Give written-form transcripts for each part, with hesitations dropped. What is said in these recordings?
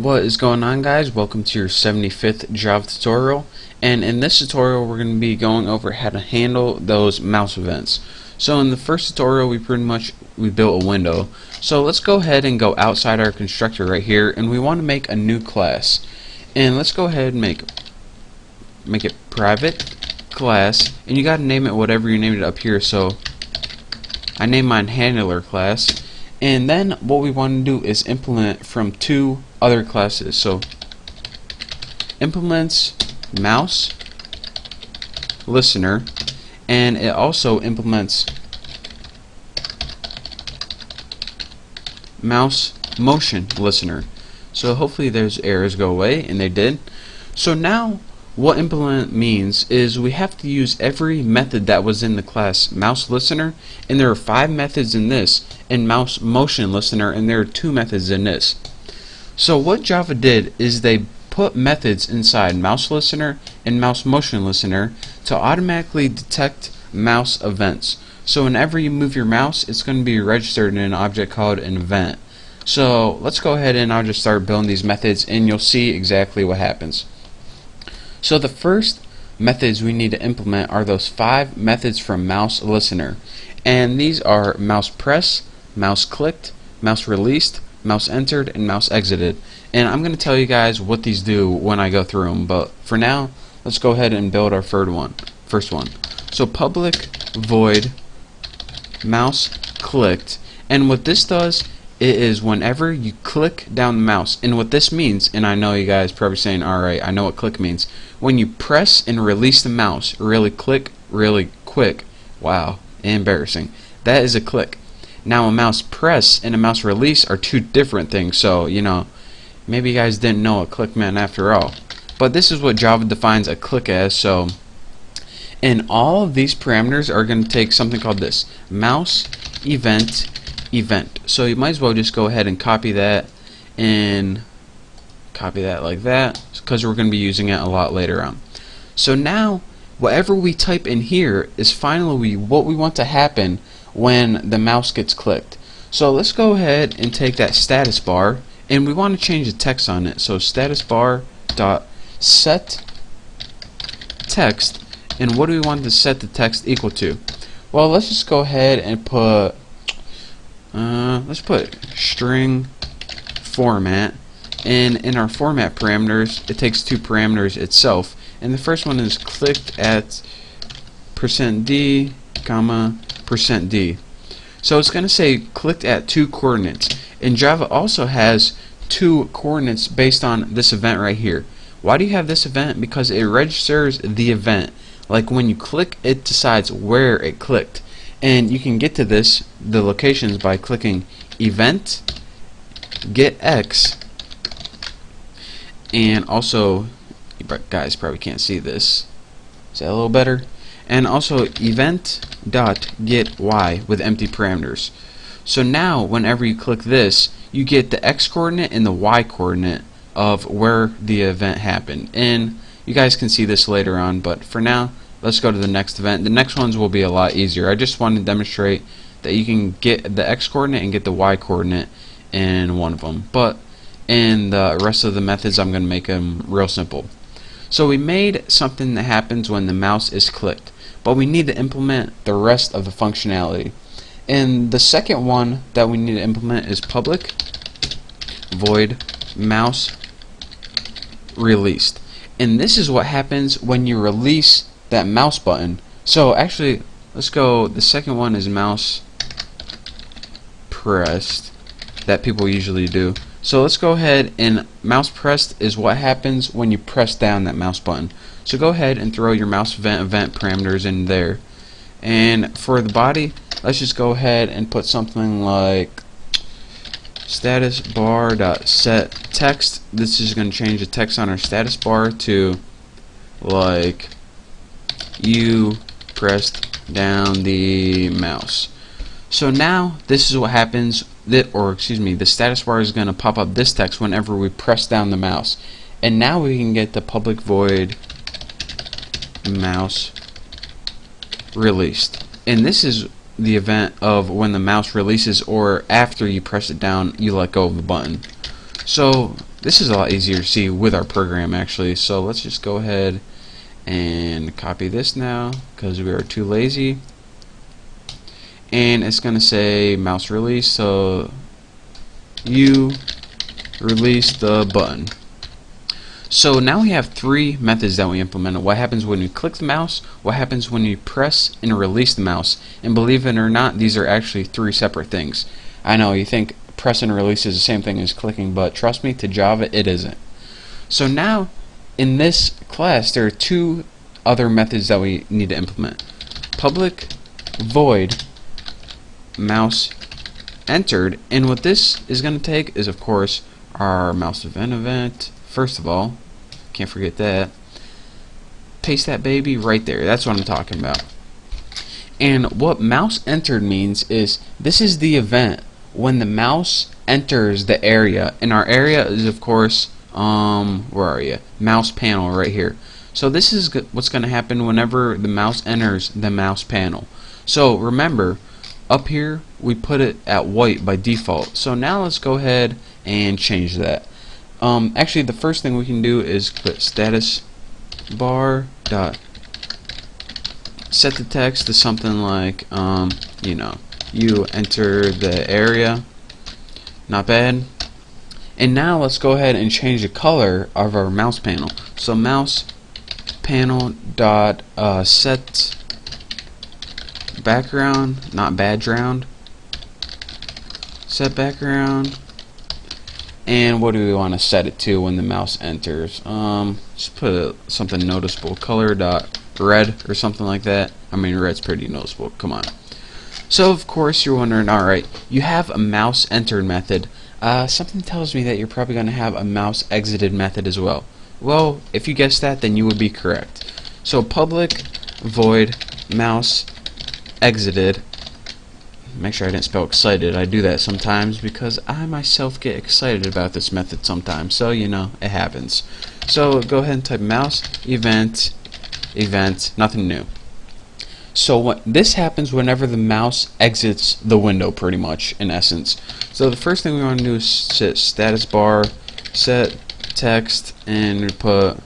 What is going on, guys? Welcome to your 75th Java tutorial, and in this tutorial we're going to be going over how to handle those mouse events. So in the first tutorial we built a window. So let's go ahead and go outside our constructor right here, and we want to make a new class. And let's go ahead and make it private class, and you got to name it whatever you named it up here. So I named mine handler class. And then what we want to do is implement from two other classes. So implements mouse listener, and it also implements mouse motion listener. So hopefully those errors go away, and they did. So now what implement means is we have to use every method that was in the class mouse listener, and there are 5 methods in this, and mouse motion listener, and there are 2 methods in this. So what Java did is they put methods inside mouse listener and mouse motion listener to automatically detect mouse events. So whenever you move your mouse, it's going to be registered in an object called an event. So let's go ahead and I'll just start building these methods, and you'll see exactly what happens. So the first methods we need to implement are those 5 methods from mouse listener, and these are mouse press, mouse clicked, mouse released, mouse entered, and mouse exited. And I'm going to tell you guys what these do when I go through them, but for now let's go ahead and build our first one. So public void mouse clicked, and what this does, it is whenever you click down the mouse. And what this means, and I know you guys probably saying, alright, I know what click means. When you press and release the mouse really quick, wow, embarrassing, that is a click. Now a mouse press and a mouse release are 2 different things, so you know, maybe you guys didn't know what click meant after all. But this is what Java defines a click as. So and all of these parameters are going to take something called this mouse event. So you might as well just go ahead and copy that like that, because we're going to be using it a lot later on. So now whatever we type in here is finally what we want to happen when the mouse gets clicked. So let's go ahead and take that status bar, and we want to change the text on it. So status bar dot set text, and what do we want to set the text equal to? Well, let's just go ahead and put let's put string format, and in our format parameters it takes 2 parameters itself, and the first one is clicked at %d, %d. So it's going to say clicked at 2 coordinates, and Java also has 2 coordinates based on this event right here. Why do you have this event? Because it registers the event. Like when you click, it decides where it clicked. And you can get to the locations by clicking event get x, and also, you guys probably can't see this. Is that a little better? And also event dot get y with empty parameters. So now whenever you click this, you get the x coordinate and the y coordinate of where the event happened. And you guys can see this later on, but for now let's go to the next event. The next ones will be a lot easier. I just wanted to demonstrate that you can get the x coordinate and get the y coordinate in one of them, but in the rest of the methods I'm going to make them real simple. So we made something that happens when the mouse is clicked, but we need to implement the rest of the functionality. And the second one that we need to implement is public void mouse released, and this is what happens when you release that mouse button. So actually, let's go, the second one is mouse pressed, that people usually do. So let's go ahead, and mouse pressed is what happens when you press down that mouse button. So go ahead and throw your mouse event parameters in there. And for the body, let's just go ahead and put something like status bar dot set text. This is going to change the text on our status bar to like you pressed down the mouse. So now this is what happens, the status bar is going to pop up this text whenever we press down the mouse. And now we can get the public void mouse released, and this is the event of when the mouse releases, or after you press it down you let go of the button. So This is a lot easier to see with our program actually, so let's just go ahead and copy this now because we are too lazy. And it's gonna say mouse release, so you release the button. So now we have three methods that we implemented. What happens when you click the mouse, what happens when you press and release the mouse. And believe it or not, these are actually three separate things. I know you think press and release is the same thing as clicking, but trust me, to Java it isn't. So now in this class there are two other methods that we need to implement. Public void mouse entered, and what this is going to take is of course our mouse event. First of all, can't forget that. Paste that baby right there. That's what I'm talking about. And what mouse entered means is this is the event when the mouse enters the area, and our area is of course where are you? Mouse panel right here. So this is what's going to happen whenever the mouse enters the mouse panel. So remember, up here we put it at white by default. So now let's go ahead and change that. Actually, the first thing we can do is put status bar dot set the text to something like you know, you enter the area. Not bad. And now let's go ahead and change the color of our mouse panel. So mouse panel dot set background, not background, set background. And what do we want to set it to when the mouse enters? Just put something noticeable, color dot red or something like that. I mean, red's pretty noticeable, come on. So of course you're wondering, alright, you have a mouse entered method. Something tells me that you're probably going to have a mouse exited method as well. Well, if you guessed that, then you would be correct. So public void mouse exited. Make sure I didn't spell excited. I do that sometimes because I myself get excited about this method sometimes. So, you know, it happens. So go ahead and type mouse event, nothing new. So what this happens whenever the mouse exits the window, pretty much, in essence. So the first thing we want to do is set status bar, set text, and we put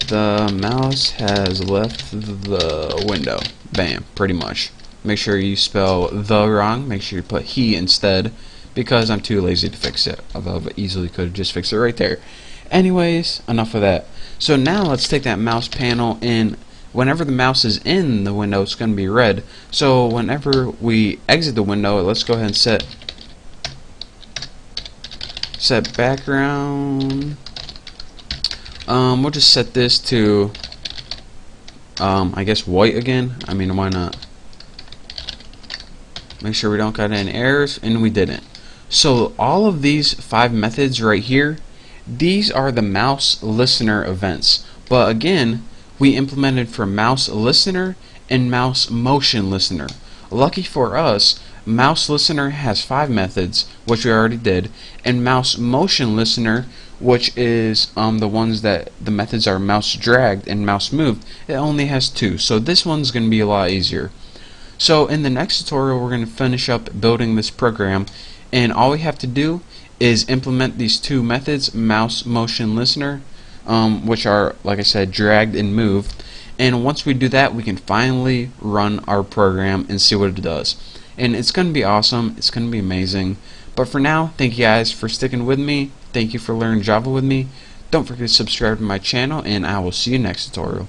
the mouse has left the window. Bam, pretty much. Make sure you spell the wrong. Make sure you put he instead, because I'm too lazy to fix it. Although I easily could have just fixed it right there. Anyways, enough of that. So now let's take that mouse panel, and whenever the mouse is in the window, it's going to be red. So whenever we exit the window, let's go ahead and set background. We'll just set this to I guess white again. I mean, why not? Make sure we don't got any errors, and we didn't. So all of these 5 methods right here, these are the mouse listener events. But again, we implemented for mouse listener and mouse motion listener. Lucky for us, mouse listener has 5 methods, which we already did, and mouse motion listener, which is the ones that the methods are mouse dragged and mouse moved, it only has 2. So this one's going to be a lot easier. So in the next tutorial we're going to finish up building this program, and all we have to do is implement these 2 methods, mouse motion listener, which are, like I said, dragged and moved. And once we do that, we can finally run our program and see what it does. And it's going to be awesome. It's going to be amazing. But for now, thank you guys for sticking with me. Thank you for learning Java with me. Don't forget to subscribe to my channel, and I will see you next tutorial.